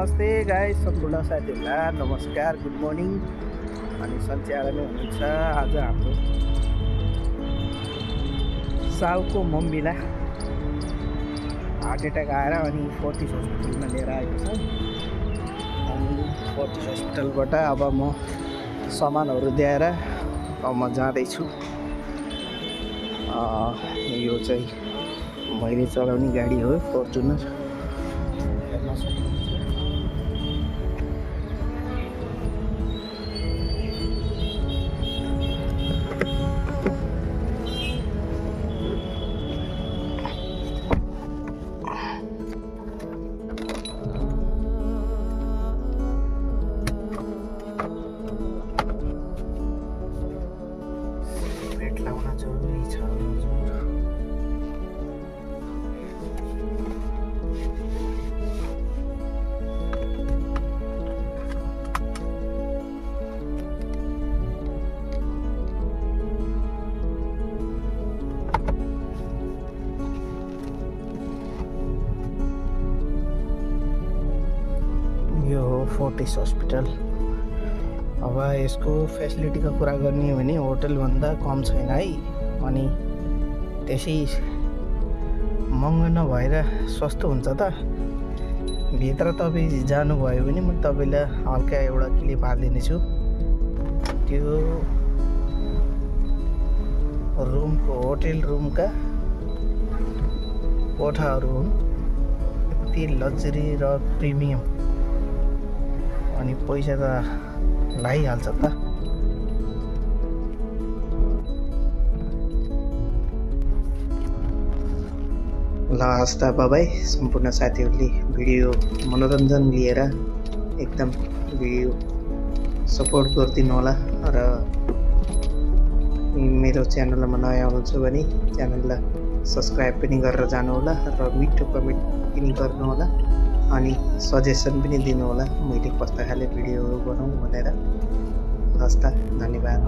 नमस्ते गाइस, सम्पूर्ण साथीहरूलाई नमस्कार, गुड मर्निङ। अनि सन्चै आरामै हुनुहुन्छ। आज हाम्रो सालको मम्मीलाई हार्ट एट्याक आएर अनि फोर्टिस हस्पिटलमा लिएर आएको छ। अनि फोर्टिस हस्पिटलबाट अब म सामानहरू दिएर अब म जाँदैछु। यो चाहिँ मैले चलाउने गाडी हो, फर्चुनर। हेर्न सक्नुहुन्छ। हेलमेट लाउन जरुरी छ। यो हो फोर्टिस हस्पिटल। अब यसको फेसिलिटीको कुरा गर्ने हो भने होटलभन्दा कम छैन है। अनि त्यसै महँगो नभएर सस्तो हुन्छ त। भित्र तपाईँ जानुभयो भने म तपाईँलाई हल्का एउटा क्लिप हालिदिनेछु। त्यो रुमको, होटल रुमका कोठाहरू हुन्। यति लग्जरी र प्रिमियम, अनि पैसा त लागिहाल्छ त। ल हस् त बाबाई, सम्पूर्ण साथीहरूले भिडियो मनोरञ्जन लिएर एकदम भिडियो सपोर्ट गरिदिनु होला। र मेरो च्यानलमा नयाँ हुनुहुन्छ भने च्यानललाई सब्सक्राइब पनि गरेर जानु होला र मिठो कमेन्ट पनि गर्नु होला। अनि सजेसन पनि दिनु होला मैले कस्ता खाले भिडियोहरू बनाऊँ भनेर। हस् त, धन्यवाद।